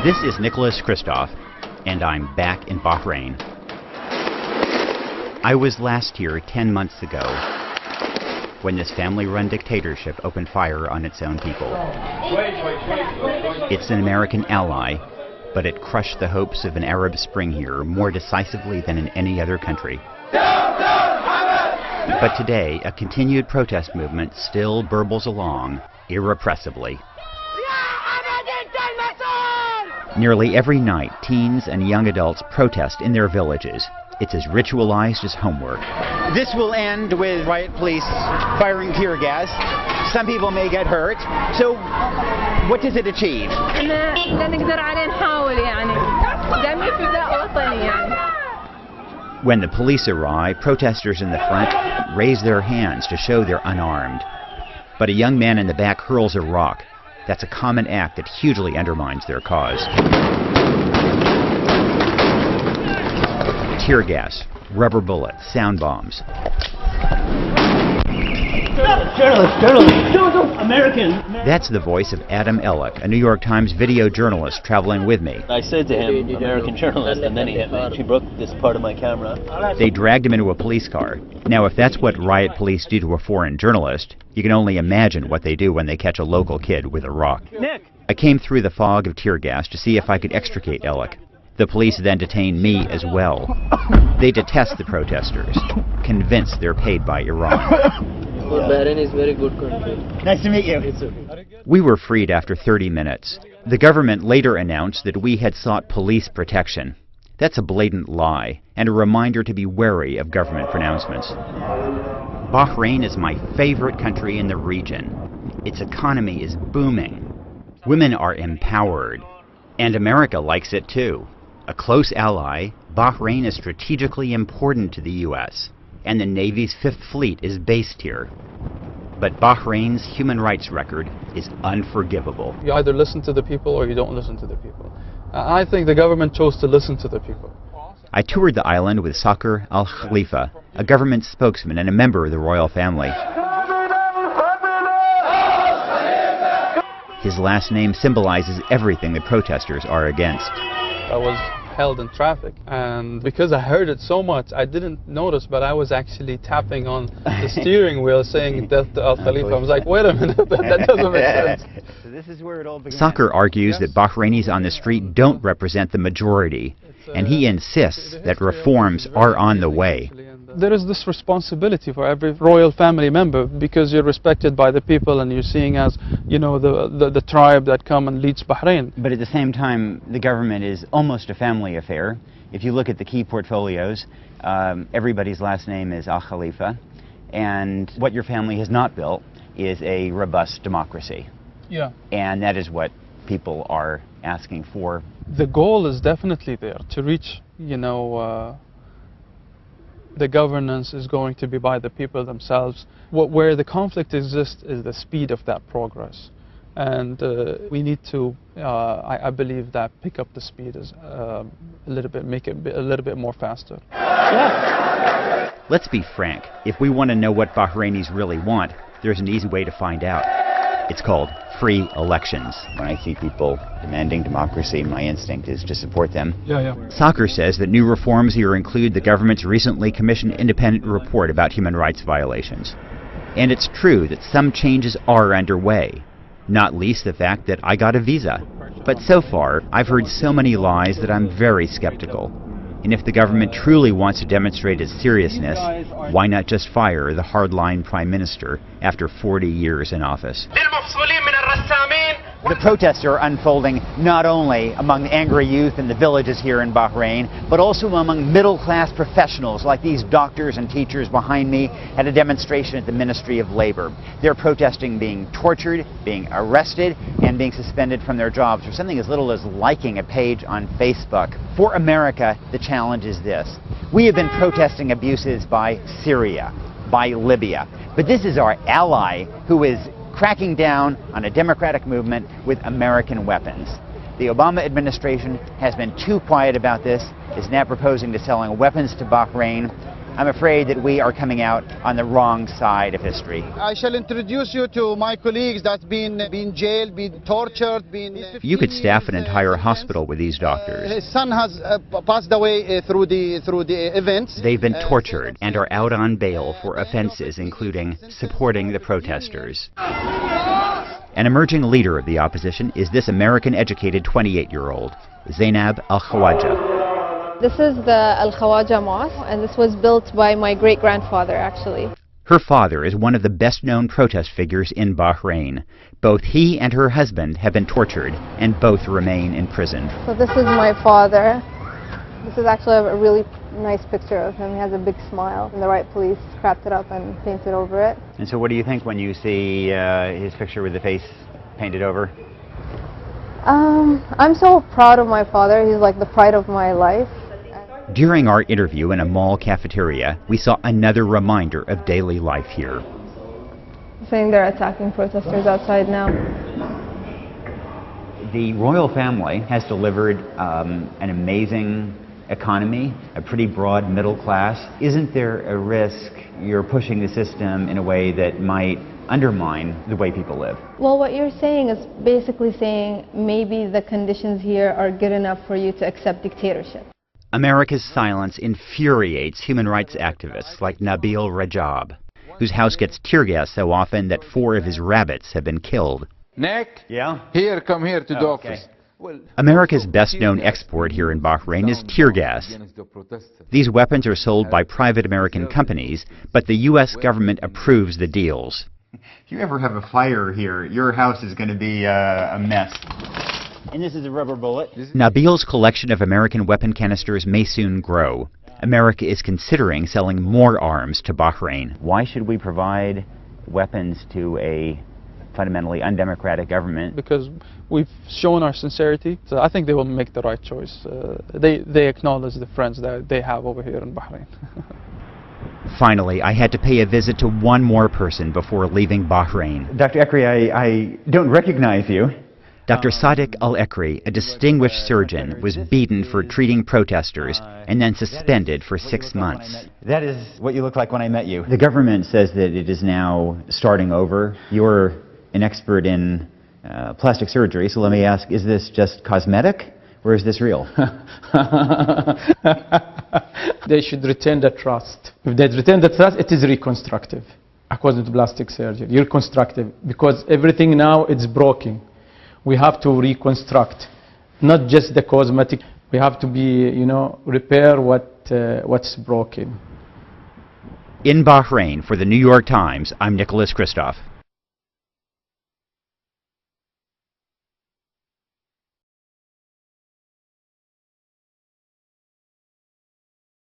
This is Nicholas Krestovf, and I'm back in Bahrain. I was last here 10 months ago when this family-run dictatorship opened fire on its own people. It's an American ally, but it crushed the hopes of an Arab Spring here more decisively than in any other country. But today, a continued protest movement still burbles along irrepressibly. Nearly every night, teens and young adults protest in their villages. It's as ritualized as homework. This will end with riot police firing tear gas. Some people may get hurt. So, what does it achieve? When the police arrive, protesters in the front raise their hands to show they're unarmed. But a young man in the back hurls a rock. That's a common act that hugely undermines their cause. Tear gas, rubber bullets, sound bombs. Journalist, American. That's the voice of Adam Ellick, a New York Times video journalist traveling with me. I said to him, American journalist, and then he hit me. She broke this part of my camera. They dragged him into a police car. Now, if that's what riot police do to a foreign journalist, you can only imagine what they do when they catch a local kid with a rock. Nick! I came through the fog of tear gas to see if I could extricate Ellick. The police then detained me as well. They detest the protesters, convinced they're paid by Iran. Bahrain is a very good country. Nice to meet you. We were freed after 30 minutes. The government later announced that we had sought police protection. That's a blatant lie, and a reminder to be wary of government pronouncements. Bahrain is my favorite country in the region. Its economy is booming. Women are empowered. And America likes it too. A close ally, Bahrain is strategically important to the U.S., and the Navy's Fifth Fleet is based here. But Bahrain's human rights record is unforgivable. You either listen to the people or you don't listen to the people. I think the government chose to listen to the people. I toured the island with Sakr al-Khalifa, a government spokesman and a member of the royal family. His last name symbolizes everything the protesters are against. I was held in traffic, and because I heard it so much, I didn't notice, but I was actually tapping on the steering wheel saying death to al-Khalifa. I was like, wait a minute, that doesn't make sense. So this is where it all began. Sakr argues that Bahrainis on the street don't represent the majority, and he insists that reforms are on the way. There is this responsibility for every royal family member, because you're respected by the people and you're seen as, you know, the tribe that come and leads Bahrain. But at the same time, the government is almost a family affair. If you look at the key portfolios, everybody's last name is al-Khalifa, and what your family has not built is a robust democracy. Yeah. And that is what people are asking for. The goal is definitely there, to reach, you know, the governance is going to be by the people themselves. Where the conflict exists is the speed of that progress. And we need to, I believe, that pick up the speed is a little bit, make it a little bit more faster. Yeah. Let's be frank. If we want to know what Bahrainis really want, there's an easy way to find out. It's called free elections. When I see people demanding democracy, my instinct is to support them. Sakr says that new reforms here include the government's recently commissioned independent report about human rights violations. And it's true that some changes are underway, not least the fact that I got a visa. But so far, I've heard so many lies that I'm very skeptical. And if the government truly wants to demonstrate its seriousness, why not just fire the hardline prime minister after 40 years in office? The protests are unfolding not only among the angry youth in the villages here in Bahrain, but also among middle-class professionals like these doctors and teachers behind me at a demonstration at the Ministry of Labor. They're protesting being tortured, being arrested, and being suspended from their jobs for something as little as liking a page on Facebook. For America, the challenge is this. We have been protesting abuses by Syria, by Libya, but this is our ally who is cracking down on a democratic movement with American weapons. The Obama administration has been too quiet about this, is now proposing to selling weapons to Bahrain. I'm afraid that we are coming out on the wrong side of history. I shall introduce you to my colleagues that's been jailed, been tortured, You could staff an entire hospital with these doctors. His son has passed away through the events. They've been tortured and are out on bail for offenses including supporting the protesters. An emerging leader of the opposition is this American-educated 28-year-old, Zainab Al-Khawaja. This is the Al-Khawaja Mosque, and this was built by my great-grandfather, actually. Her father is one of the best-known protest figures in Bahrain. Both he and her husband have been tortured, and both remain imprisoned. So this is my father. This is actually a really nice picture of him. He has a big smile, and the right police scrapped it up and painted over it. And so what do you think when you see his picture with the face painted over? I'm so proud of my father. He's like the pride of my life. During our interview in a mall cafeteria, we saw another reminder of daily life here. Saying they're attacking protesters outside now. The royal family has delivered an amazing economy, a pretty broad middle class. Isn't there a risk you're pushing the system in a way that might undermine the way people live? Well, what you're saying is basically saying maybe the conditions here are good enough for you to accept dictatorship. America's silence infuriates human rights activists like Nabil Rajab, whose house gets tear gas so often that 4 of his rabbits have been killed. Nick? Yeah? Here, come here to the office. America's best-known export here in Bahrain is tear gas. These weapons are sold by private American companies, but the U.S. government approves the deals. If you ever have a fire here, your house is going to be a mess. And this is a rubber bullet. Nabil's collection of American weapon canisters may soon grow. America is considering selling more arms to Bahrain. Why should we provide weapons to a fundamentally undemocratic government? Because we've shown our sincerity, so I think they will make the right choice. They acknowledge the friends that they have over here in Bahrain. Finally, I had to pay a visit to one more person before leaving Bahrain. Dr. Ekri, I don't recognize you. Dr. Sadiq Al-Ekri, a distinguished surgeon, was beaten for treating protesters and then suspended for 6 months. That is what you look like when I met you. The government says that it is now starting over. You're an expert in plastic surgery, so let me ask, is this just cosmetic or is this real? They should retain the trust. If they retain the trust, it is reconstructive. According to plastic surgery, reconstructive, because everything now is broken. We have to reconstruct, not just the cosmetic. We have to be, repair what's broken. In Bahrain, for the New York Times, I'm Nicholas Kristof.